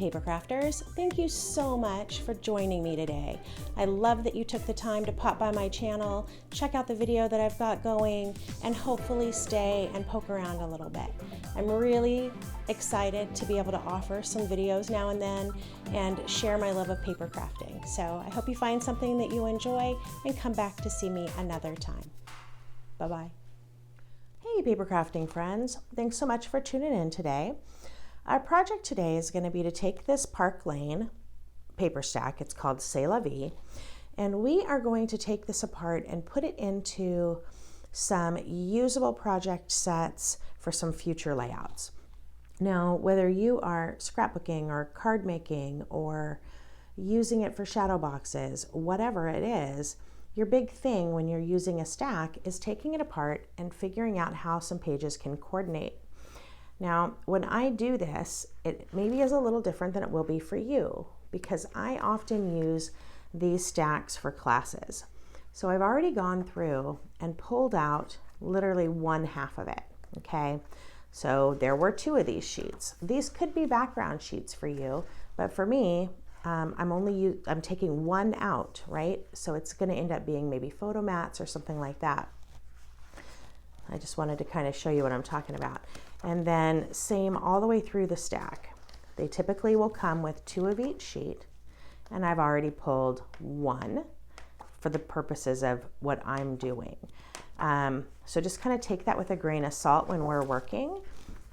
paper crafters, thank you so much for joining me today. I love that you took the time to pop by my channel, check out the video that I've got going, and hopefully stay and poke around a little bit. I'm really excited to be able to offer some videos now and then and share my love of paper crafting. So I hope you find something that you enjoy and come back to see me another time. Bye-bye. Hey paper crafting friends, thanks so much for tuning in today. Our project today is going to be to take this Park Lane paper stack, it's called C'est La Vie, and we are going to take this apart and put it into some usable project sets for some future layouts. Now, whether you are scrapbooking or card making or using it for shadow boxes, whatever it is, your big thing when you're using a stack is taking it apart and figuring out how some pages can coordinate. Now, when I do this, it maybe is a little different than it will be for you because I often use these stacks for classes. So I've already gone through and pulled out literally one half of it, okay? So there were two of these sheets. These could be background sheets for you, but for me, I'm taking one out, right? So it's gonna end up being maybe photo mats or something like that. I just wanted to kind of show you what I'm talking about. And then same all the way through the stack. They typically will come with two of each sheet, and I've already pulled one for the purposes of what I'm doing. So just kind of take that with a grain of salt when we're working,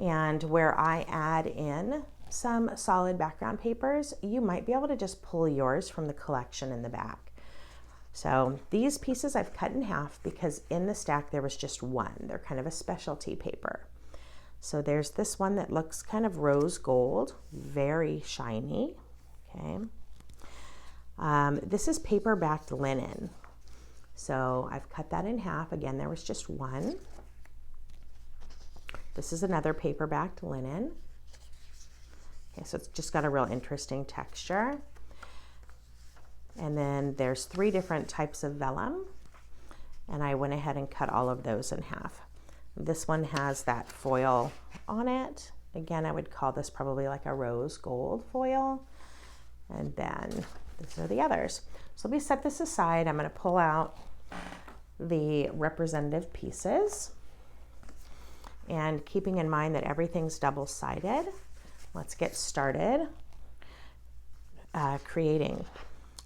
and where I add in some solid background papers, you might be able to just pull yours from the collection in the back. So these pieces I've cut in half because in the stack there was just one. They're kind of a specialty paper. So there's this one that looks kind of rose gold, very shiny, okay. This is paper backed linen. So I've cut that in half. Again, there was just one. This is another paper backed linen. Okay, so it's just got a real interesting texture. And then there's three different types of vellum, and I went ahead and cut all of those in half. This one has that foil on it. Again, I would call this probably like a rose gold foil. And then these are the others. So let me set this aside. I'm going to pull out the representative pieces. And keeping in mind that everything's double-sided, let's get started creating.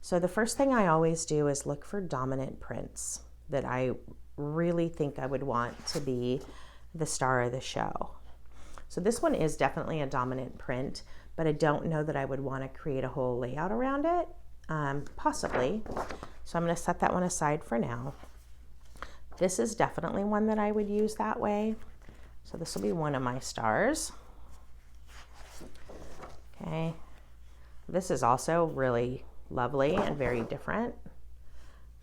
So the first thing I always do is look for dominant prints that I really think I would want to be the star of the show. So this one is definitely a dominant print, but I don't know that I would want to create a whole layout around it, possibly. So I'm going to set that one aside for now. This is definitely one that I would use that way. So this will be one of my stars. Okay. This is also really lovely and very different.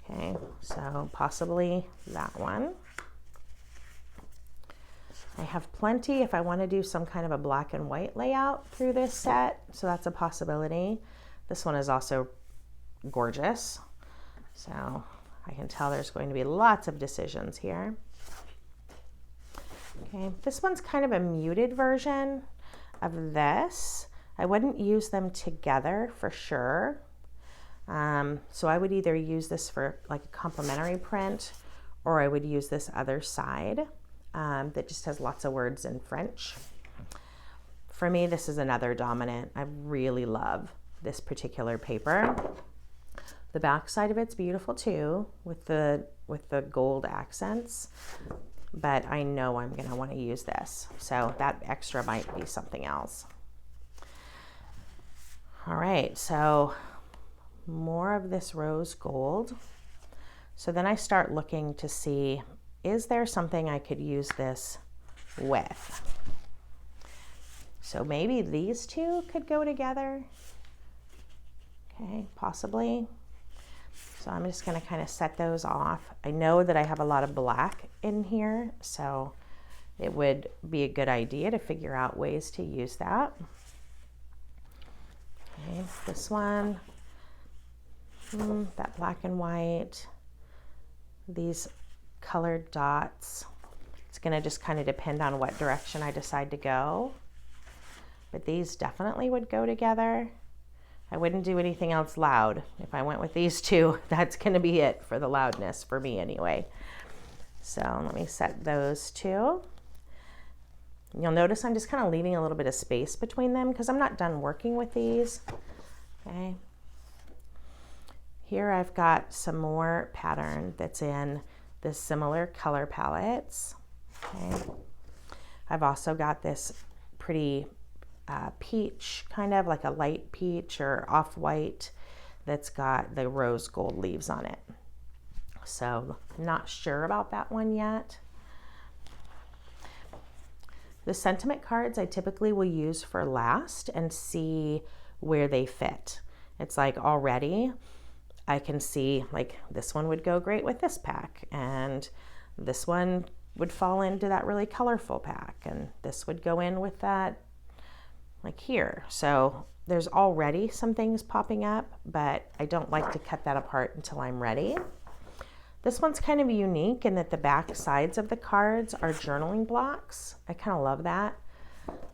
Okay, so possibly that one. I have plenty if I want to do some kind of a black and white layout through this set, so that's a possibility. This one is also gorgeous, so I can tell there's going to be lots of decisions here. Okay, this one's kind of a muted version of this. I wouldn't use them together for sure. So I would either use this for like a complementary print, or I would use this other side that just has lots of words in French. For me, this is another dominant. I really love this particular paper. The back side of it's beautiful too, with the gold accents, but I know I'm gonna want to use this. So that extra might be something else. All right, so more of this rose gold. So then I start looking to see, is there something I could use this with? So maybe these two could go together. Okay, possibly. So I'm just gonna kind of set those off. I know that I have a lot of black in here, so it would be a good idea to figure out ways to use that. Okay, this one. That black and white, these colored dots. It's going to just kind of depend on what direction I decide to go. but these definitely would go together. I wouldn't do anything else loud. If I went with these two, that's going to be it for the loudness for me anyway. So let me set those two. You'll notice I'm just kind of leaving a little bit of space between them because I'm not done working with these. Okay. Here I've got some more pattern that's in the similar color palettes. Okay. I've also got this pretty peach, kind of like a light peach or off-white that's got the rose gold leaves on it. So I'm not sure about that one yet. The sentiment cards I typically will use for last and see where they fit. It's like already I can see like this one would go great with this pack, and this one would fall into that really colorful pack, and this would go in with that like here. So there's already some things popping up, but I don't like to cut that apart until I'm ready. This one's kind of unique in that the back sides of the cards are journaling blocks. I kind of love that.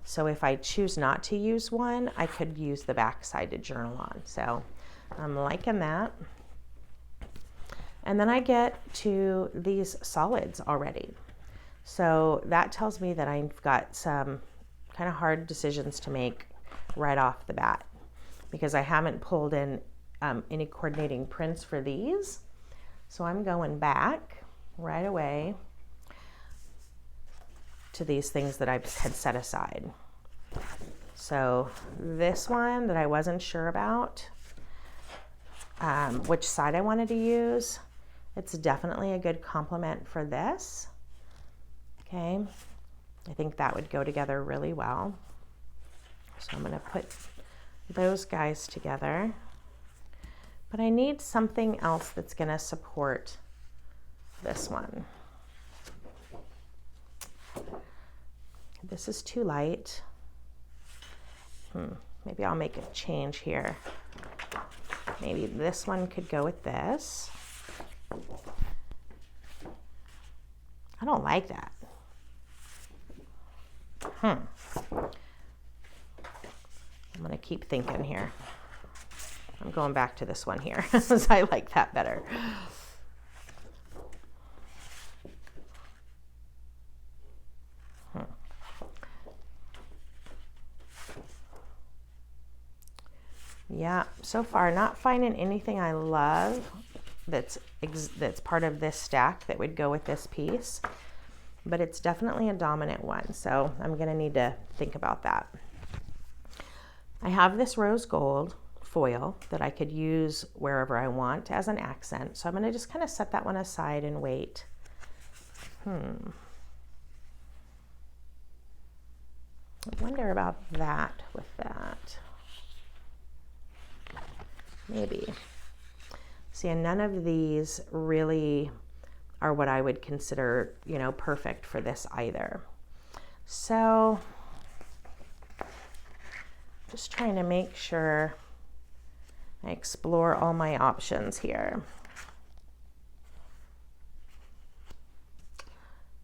So if I choose not to use one, I could use the back side to journal on. So I'm liking that. And then I get to these solids already. So that tells me that I've got some kind of hard decisions to make right off the bat because I haven't pulled in any coordinating prints for these. So I'm going back right away to these things that I had set aside. So this one that I wasn't sure about, which side I wanted to use, it's definitely a good complement for this. Okay, I think that would go together really well. So I'm going to put those guys together. But I need something else that's going to support this one. This is too light. Maybe I'll make a change here. Maybe this one could go with this. I don't like that. I'm going to keep thinking here. I'm going back to this one here because I like that better. Yeah, so far not finding anything I love that's part of this stack that would go with this piece, but it's definitely a dominant one, so I'm going to need to think about that. I have this rose gold foil that I could use wherever I want as an accent, so I'm going to just kind of set that one aside and wait. I wonder about that with that. Maybe. See, and none of these really are what I would consider, you know, perfect for this either. So just trying to make sure I explore all my options here.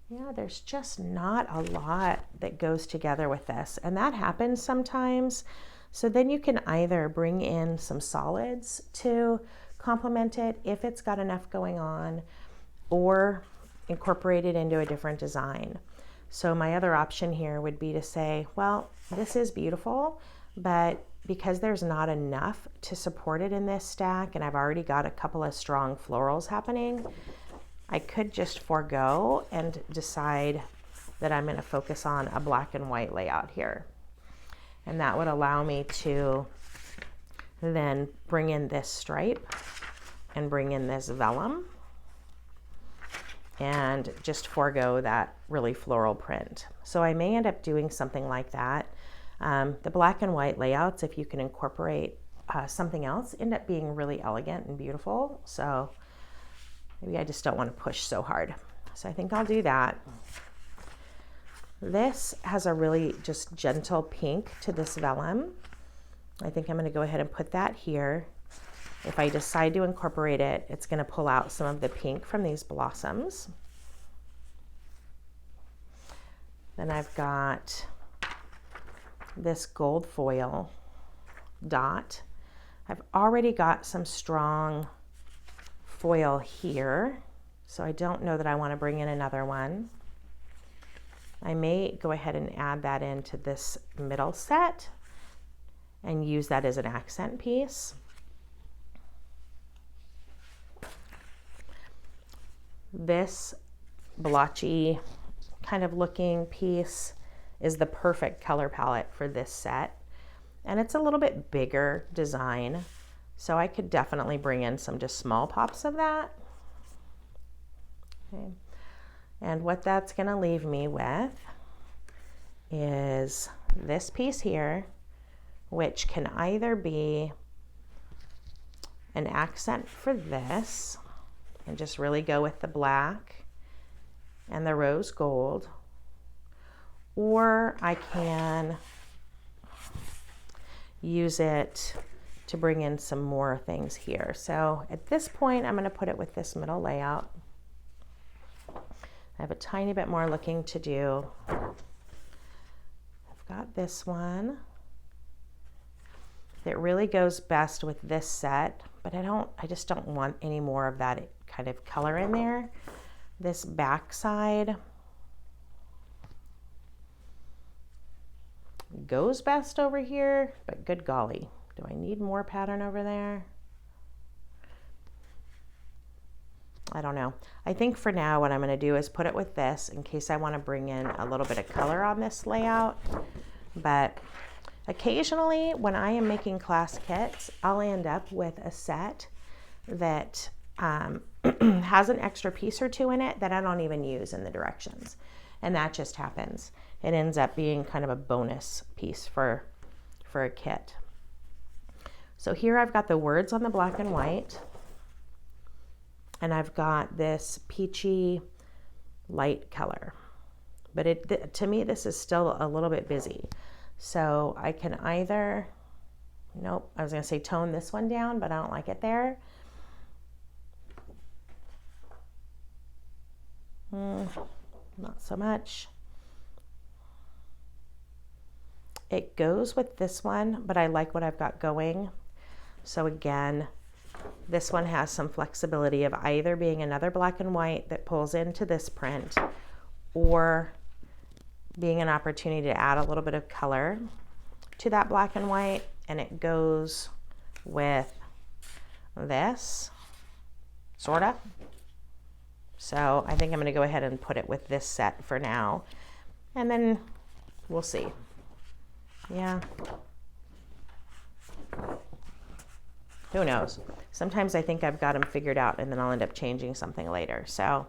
Yeah, there's just not a lot that goes together with this, and that happens sometimes. So then you can either bring in some solids to complement it if it's got enough going on, or incorporate it into a different design. So my other option here would be to say, well, this is beautiful, but because there's not enough to support it in this stack, and I've already got a couple of strong florals happening, I could just forego and decide that I'm going to focus on a black and white layout here. And that would allow me to then bring in this stripe and bring in this vellum and just forego that really floral print. So I may end up doing something like that. The black and white layouts, if you can incorporate something else, end up being really elegant and beautiful. So maybe I just don't want to push so hard. So I think I'll do that. This has a really just gentle pink to this vellum. I think I'm going to go ahead and put that here. If I decide to incorporate it, it's going to pull out some of the pink from these blossoms. Then I've got this gold foil dot. I've already got some strong foil here, so I don't know that I want to bring in another one. I may go ahead and add that into this middle set and use that as an accent piece. This blotchy kind of looking piece is the perfect color palette for this set. And it's a little bit bigger design, so I could definitely bring in some just small pops of that. Okay. And what that's going to leave me with is this piece here, which can either be an accent for this and just really go with the black and the rose gold, or I can use it to bring in some more things here. So at this point, I'm going to put it with this middle layout. I have a tiny bit more looking to do. I've got this one that really goes best with this set, but I just don't want any more of that kind of color in there. This back side goes best over here, but good golly, do I need more pattern over there? I don't know. I think for now what I'm going to do is put it with this in case I want to bring in a little bit of color on this layout. But occasionally when I am making class kits, I'll end up with a set that has an extra piece or two in it that I don't even use in the directions. And that just happens. It ends up being kind of a bonus piece for a kit. So here I've got the words on the black and white, and I've got this peachy light color. But to me, this is still a little bit busy. So I can either, nope, I was gonna say tone this one down, but I don't like it there. Not so much. It goes with this one, but I like what I've got going. So again, this one has some flexibility of either being another black and white that pulls into this print, or being an opportunity to add a little bit of color to that black and white, and it goes with this, sorta. So I think I'm going to go ahead and put it with this set for now, and then we'll see. Yeah. Who knows? Sometimes I think I've got them figured out, and then I'll end up changing something later. So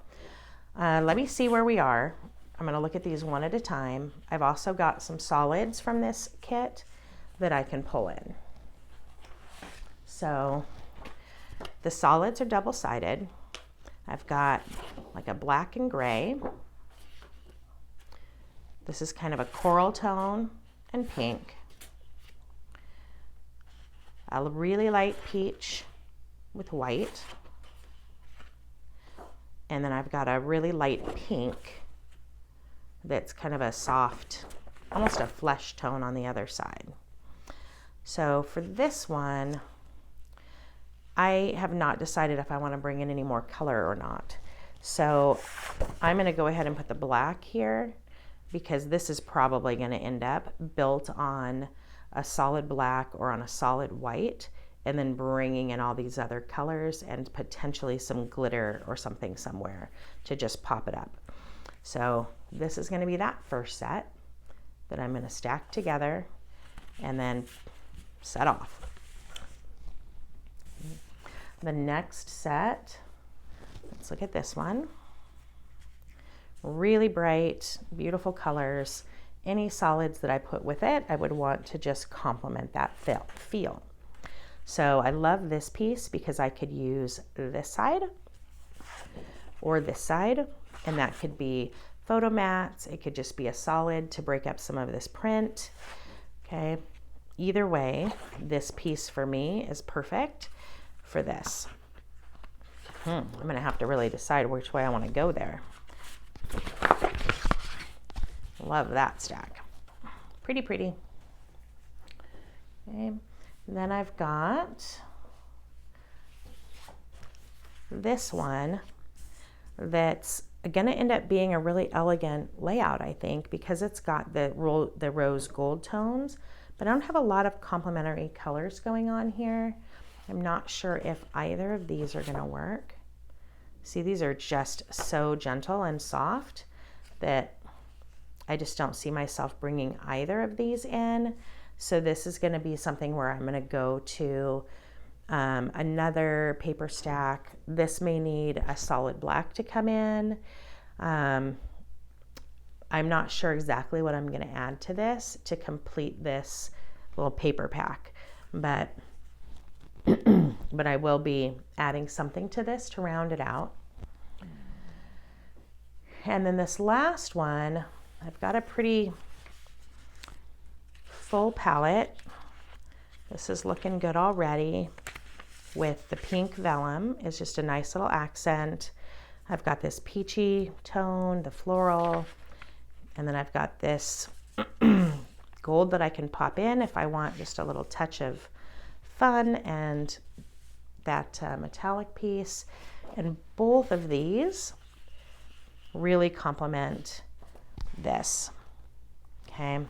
let me see where we are. I'm going to look at these one at a time. I've also got some solids from this kit that I can pull in. So the solids are double-sided. I've got like a black and gray. This is kind of a coral tone and pink. A really light peach with white. And then I've got a really light pink that's kind of a soft, almost a flesh tone on the other side. So for this one, I have not decided if I want to bring in any more color or not. So I'm going to go ahead and put the black here, because this is probably going to end up built on a solid black or on a solid white, and then bringing in all these other colors and potentially some glitter or something somewhere to just pop it up. So this is going to be that first set that I'm going to stack together and then set off. The next set, let's look at this one. Really bright, beautiful colors. Any solids that I put with it, I would want to just complement that feel. So I love this piece because I could use this side or this side, and that could be photo mats. It could just be a solid to break up some of this print. Okay, either way, this piece for me is perfect for this. I'm gonna have to really decide which way I want to go there. Love that stack. Pretty. Okay. And then I've got this one that's going to end up being a really elegant layout, I think, because it's got the rose gold tones, but I don't have a lot of complementary colors going on here. I'm not sure if either of these are going to work. See, these are just so gentle and soft that I just don't see myself bringing either of these in. So this is going to be something where I'm going to go to another paper stack. This may need a solid black to come in. I'm not sure exactly what I'm going to add to this to complete this little paper pack, but but I will be adding something to this to round it out. And then this last one, I've got a pretty full palette. This is looking good already with the pink vellum. It's just a nice little accent. I've got this peachy tone, the floral, and then I've got this gold that I can pop in if I want just a little touch of fun, and that metallic piece. And both of these really complement this. Okay,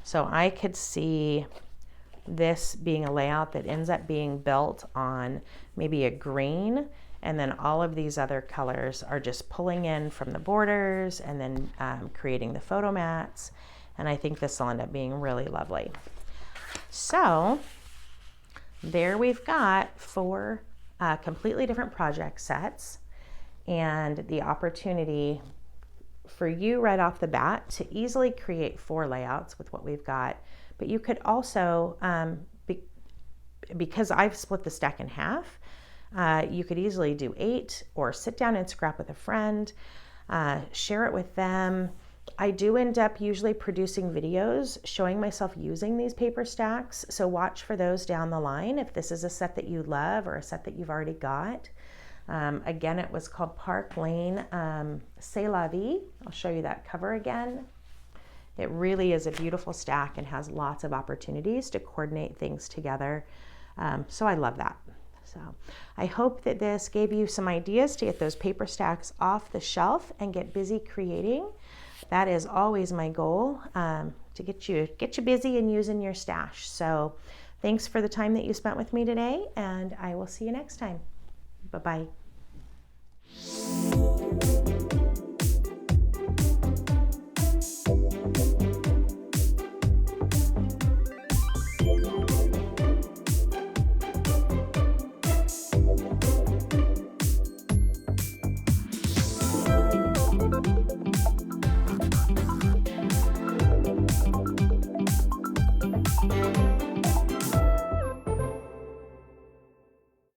so I could see this being a layout that ends up being built on maybe a green, and then all of these other colors are just pulling in from the borders and then creating the photo mats. And I think this will end up being really lovely. So there we've got 4 completely different project sets, and the opportunity for you right off the bat to easily create 4 layouts with what we've got. But you could also, because I've split the stack in half, you could easily do 8 or sit down and scrap with a friend, share it with them. I do end up usually producing videos showing myself using these paper stacks, so watch for those down the line if this is a set that you love or a set that you've already got. Again, it was called Park Lane C'est La Vie. I'll show you that cover again. It really is a beautiful stack and has lots of opportunities to coordinate things together. So I love that. So I hope that this gave you some ideas to get those paper stacks off the shelf and get busy creating. That is always my goal, to get you busy and using your stash. So thanks for the time that you spent with me today, and I will see you next time. Bye-bye.